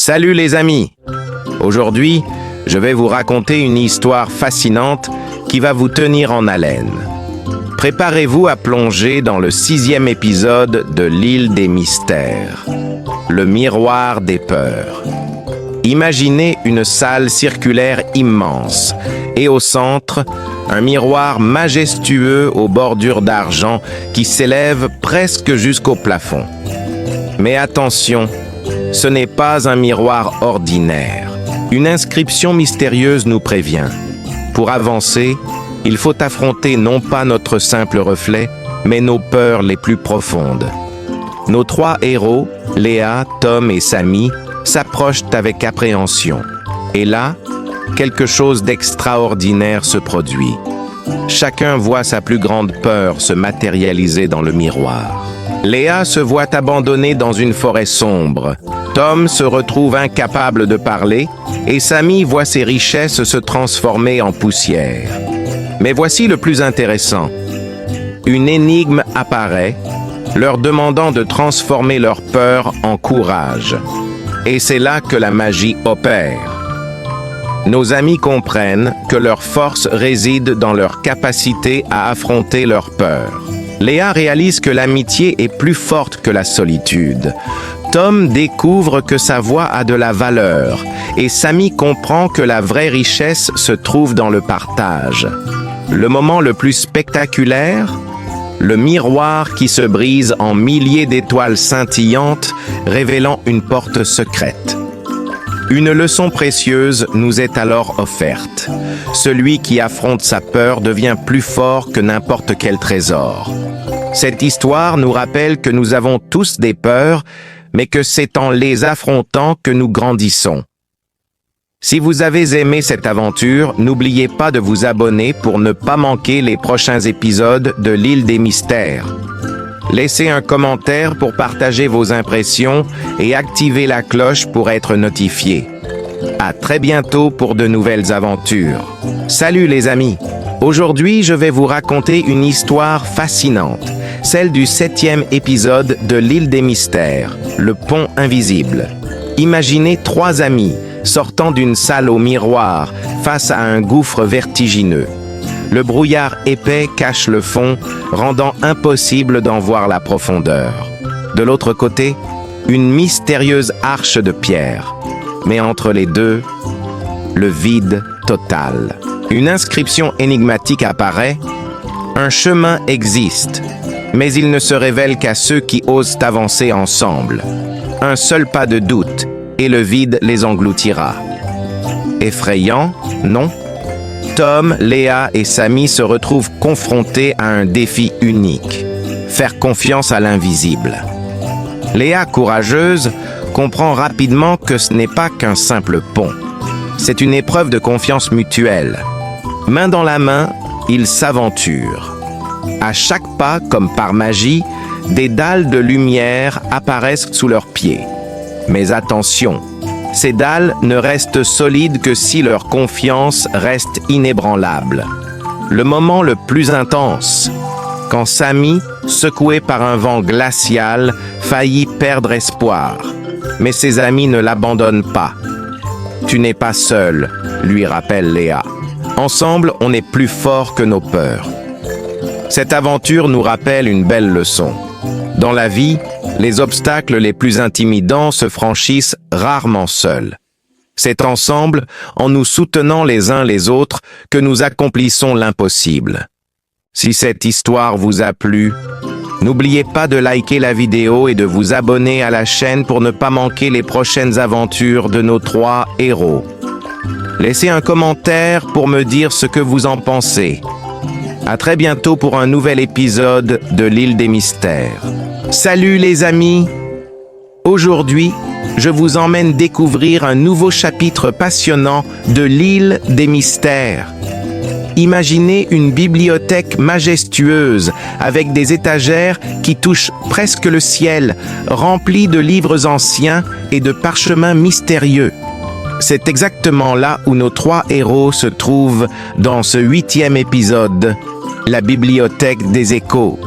Salut les amis! Aujourd'hui, je vais vous raconter une histoire fascinante qui va vous tenir en haleine. Préparez-vous à plonger dans le 6e épisode de l'île des mystères, le miroir des peurs. Imaginez une salle circulaire immense et au centre, un miroir majestueux aux bordures d'argent qui s'élève presque jusqu'au plafond. Mais attention, ce n'est pas un miroir ordinaire. Une inscription mystérieuse nous prévient. Pour avancer, il faut affronter non pas notre simple reflet, mais nos peurs les plus profondes. Nos 3 héros, Léa, Tom et Samy, s'approchent avec appréhension. Et là, quelque chose d'extraordinaire se produit. Chacun voit sa plus grande peur se matérialiser dans le miroir. Léa se voit abandonnée dans une forêt sombre. Tom se retrouve incapable de parler et Samy voit ses richesses se transformer en poussière. Mais voici le plus intéressant. Une énigme apparaît, leur demandant de transformer leur peur en courage. Et c'est là que la magie opère. Nos amis comprennent que leur force réside dans leur capacité à affronter leur peur. Léa réalise que l'amitié est plus forte que la solitude. Tom découvre que sa voix a de la valeur et Samy comprend que la vraie richesse se trouve dans le partage. Le moment le plus spectaculaire, le miroir qui se brise en milliers d'étoiles scintillantes, révélant une porte secrète. Une leçon précieuse nous est alors offerte. Celui qui affronte sa peur devient plus fort que n'importe quel trésor. Cette histoire nous rappelle que nous avons tous des peurs, mais que c'est en les affrontant que nous grandissons. Si vous avez aimé cette aventure, n'oubliez pas de vous abonner pour ne pas manquer les prochains épisodes de l'île des mystères. Laissez un commentaire pour partager vos impressions et activez la cloche pour être notifié. À très bientôt pour de nouvelles aventures. Salut les amis! Aujourd'hui, je vais vous raconter une histoire fascinante, celle du 7e épisode de l'île des mystères, le pont invisible. Imaginez 3 amis sortant d'une salle au miroir face à un gouffre vertigineux. Le brouillard épais cache le fond, rendant impossible d'en voir la profondeur. De l'autre côté, une mystérieuse arche de pierre. Mais entre les deux, le vide total. Une inscription énigmatique apparaît. Un chemin existe, mais il ne se révèle qu'à ceux qui osent avancer ensemble. Un seul pas de doute, et le vide les engloutira. Effrayant, non? Tom, Léa et Samy se retrouvent confrontés à un défi unique. Faire confiance à l'invisible. Léa, courageuse, comprend rapidement que ce n'est pas qu'un simple pont. C'est une épreuve de confiance mutuelle. Main dans la main, ils s'aventurent. À chaque pas, comme par magie, des dalles de lumière apparaissent sous leurs pieds. Mais attention, ces dalles ne restent solides que si leur confiance reste inébranlable. Le moment le plus intense, quand Samy, secoué par un vent glacial, faillit perdre espoir. Mais ses amis ne l'abandonnent pas. « Tu n'es pas seul », lui rappelle Léa. « Ensemble, on est plus fort que nos peurs. » Cette aventure nous rappelle une belle leçon. Dans la vie, les obstacles les plus intimidants se franchissent rarement seuls. C'est ensemble, en nous soutenant les uns les autres, que nous accomplissons l'impossible. Si cette histoire vous a plu, n'oubliez pas de liker la vidéo et de vous abonner à la chaîne pour ne pas manquer les prochaines aventures de nos 3 héros. Laissez un commentaire pour me dire ce que vous en pensez. À très bientôt pour un nouvel épisode de l'île des mystères. Salut les amis! Aujourd'hui, je vous emmène découvrir un nouveau chapitre passionnant de l'île des mystères. Imaginez une bibliothèque majestueuse avec des étagères qui touchent presque le ciel, remplies de livres anciens et de parchemins mystérieux. C'est exactement là où nos 3 héros se trouvent dans ce 8e épisode, la bibliothèque des échos.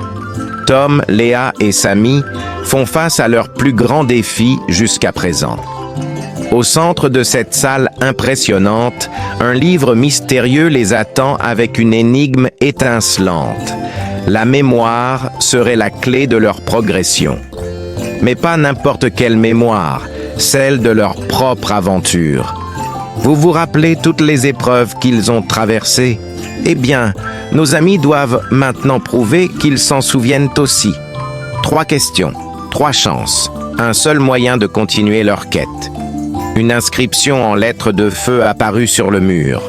Tom, Léa et Samy font face à leur plus grand défi jusqu'à présent. Au centre de cette salle impressionnante, un livre mystérieux les attend avec une énigme étincelante. La mémoire serait la clé de leur progression. Mais pas n'importe quelle mémoire, celle de leur propre aventure. Vous vous rappelez toutes les épreuves qu'ils ont traversées? Eh bien, nos amis doivent maintenant prouver qu'ils s'en souviennent aussi. 3 questions, 3 chances, un seul moyen de continuer leur quête. Une inscription en lettres de feu apparue sur le mur.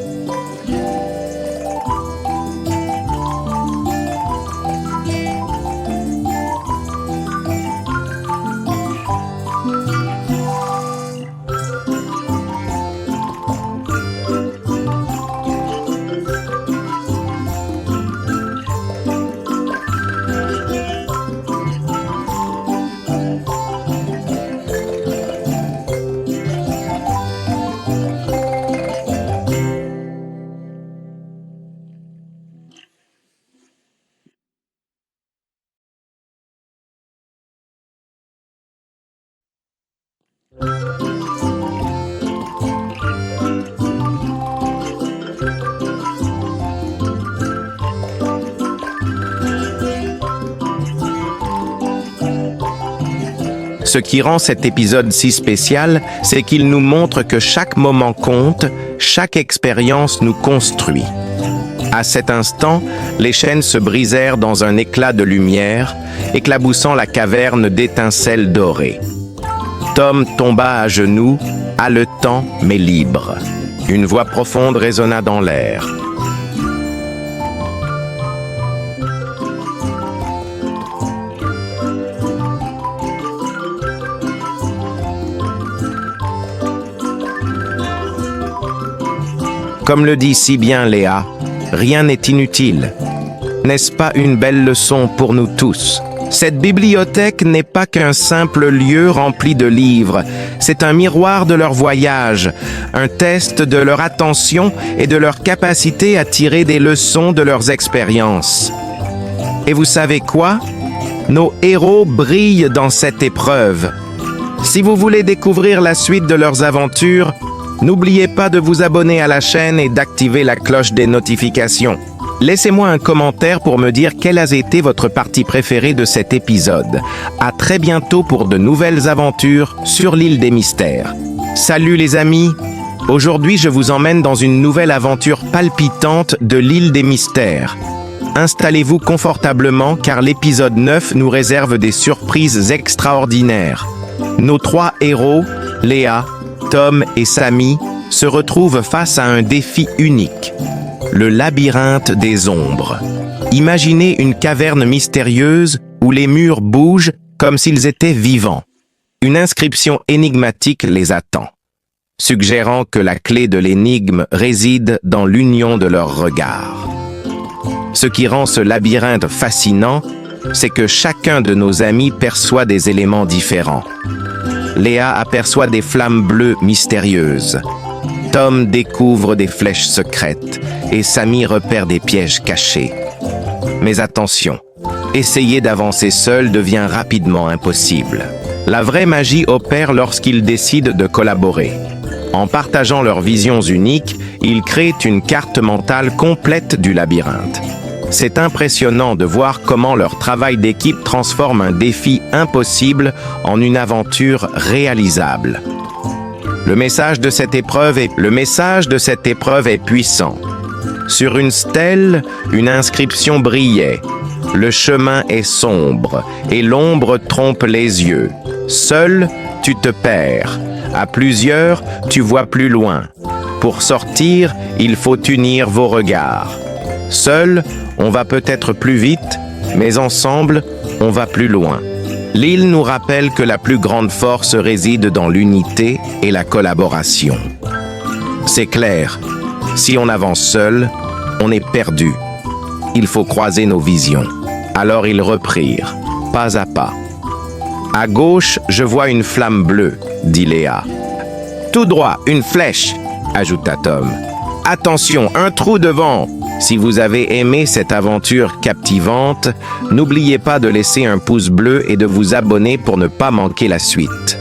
Ce qui rend cet épisode si spécial, c'est qu'il nous montre que chaque moment compte, chaque expérience nous construit. À cet instant, les chaînes se brisèrent dans un éclat de lumière, éclaboussant la caverne d'étincelles dorées. Tom tomba à genoux, haletant mais libre. Une voix profonde résonna dans l'air. Comme le dit si bien Léa, rien n'est inutile. N'est-ce pas une belle leçon pour nous tous? Cette bibliothèque n'est pas qu'un simple lieu rempli de livres, c'est un miroir de leur voyage, un test de leur attention et de leur capacité à tirer des leçons de leurs expériences. Et vous savez quoi? Nos héros brillent dans cette épreuve. Si vous voulez découvrir la suite de leurs aventures, n'oubliez pas de vous abonner à la chaîne et d'activer la cloche des notifications. Laissez-moi un commentaire pour me dire quelle a été votre partie préférée de cet épisode. À très bientôt pour de nouvelles aventures sur l'île des mystères. Salut les amis! Aujourd'hui, je vous emmène dans une nouvelle aventure palpitante de l'île des mystères. Installez-vous confortablement car l'épisode 9 nous réserve des surprises extraordinaires. Nos 3 héros, Léa, Tom et Sammy, se retrouvent face à un défi unique. Le labyrinthe des ombres. Imaginez une caverne mystérieuse où les murs bougent comme s'ils étaient vivants. Une inscription énigmatique les attend, suggérant que la clé de l'énigme réside dans l'union de leurs regards. Ce qui rend ce labyrinthe fascinant, c'est que chacun de nos amis perçoit des éléments différents. Léa aperçoit des flammes bleues mystérieuses. Tom découvre des flèches secrètes et Sammy repère des pièges cachés. Mais attention, essayer d'avancer seul devient rapidement impossible. La vraie magie opère lorsqu'ils décident de collaborer. En partageant leurs visions uniques, ils créent une carte mentale complète du labyrinthe. C'est impressionnant de voir comment leur travail d'équipe transforme un défi impossible en une aventure réalisable. Le message de cette épreuve est puissant. Sur une stèle, une inscription brillait. Le chemin est sombre et l'ombre trompe les yeux. Seul, tu te perds. À plusieurs, tu vois plus loin. Pour sortir, il faut unir vos regards. Seul, on va peut-être plus vite, mais ensemble, on va plus loin. L'île nous rappelle que la plus grande force réside dans l'unité et la collaboration. C'est clair, si on avance seul, on est perdu. Il faut croiser nos visions. Alors ils reprirent, pas à pas. À gauche, je vois une flamme bleue, dit Léa. Tout droit, une flèche, ajouta Tom. Attention, un trou devant. Si vous avez aimé cette aventure captivante, n'oubliez pas de laisser un pouce bleu et de vous abonner pour ne pas manquer la suite.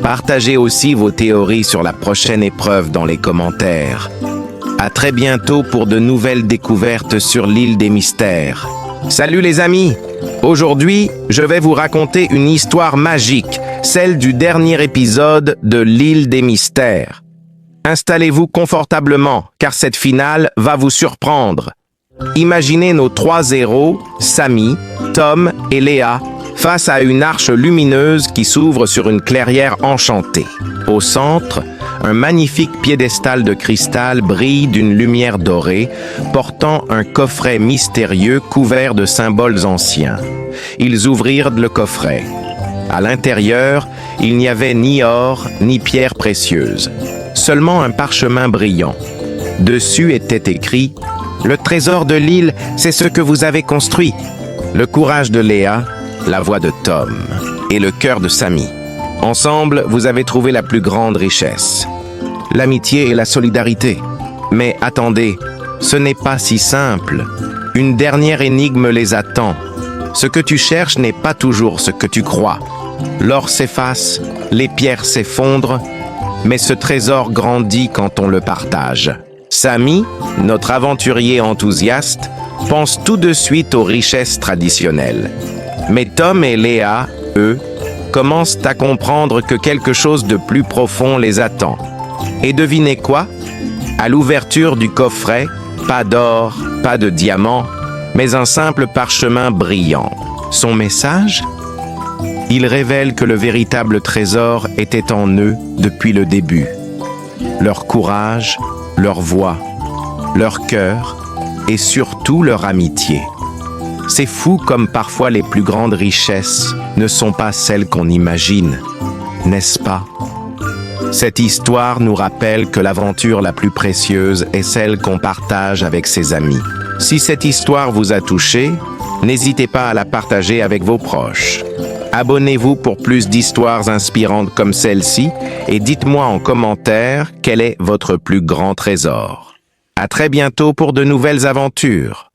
Partagez aussi vos théories sur la prochaine épreuve dans les commentaires. À très bientôt pour de nouvelles découvertes sur l'île des mystères. Salut les amis! Aujourd'hui, je vais vous raconter une histoire magique, celle du dernier épisode de l'île des mystères. Installez-vous confortablement, car cette finale va vous surprendre. Imaginez nos trois héros, Sammy, Tom et Léa, face à une arche lumineuse qui s'ouvre sur une clairière enchantée. Au centre, un magnifique piédestal de cristal brille d'une lumière dorée, portant un coffret mystérieux couvert de symboles anciens. Ils ouvrirent le coffret. À l'intérieur, il n'y avait ni or, ni pierres précieuses, seulement un parchemin brillant. Dessus était écrit « Le trésor de l'île, c'est ce que vous avez construit. » Le courage de Léa, la voix de Tom et le cœur de Sammy. Ensemble, vous avez trouvé la plus grande richesse, l'amitié et la solidarité. Mais attendez, ce n'est pas si simple. Une dernière énigme les attend. Ce que tu cherches n'est pas toujours ce que tu crois. L'or s'efface, les pierres s'effondrent, mais ce trésor grandit quand on le partage. Sammy, notre aventurier enthousiaste, pense tout de suite aux richesses traditionnelles. Mais Tom et Léa, eux, commencent à comprendre que quelque chose de plus profond les attend. Et devinez quoi? À l'ouverture du coffret, pas d'or, pas de diamants, mais un simple parchemin brillant. Son message? Il révèle que le véritable trésor était en eux depuis le début. Leur courage, leur voix, leur cœur et surtout leur amitié. C'est fou comme parfois les plus grandes richesses ne sont pas celles qu'on imagine, n'est-ce pas? Cette histoire nous rappelle que l'aventure la plus précieuse est celle qu'on partage avec ses amis. Si cette histoire vous a touché, n'hésitez pas à la partager avec vos proches. Abonnez-vous pour plus d'histoires inspirantes comme celle-ci et dites-moi en commentaire quel est votre plus grand trésor. À très bientôt pour de nouvelles aventures.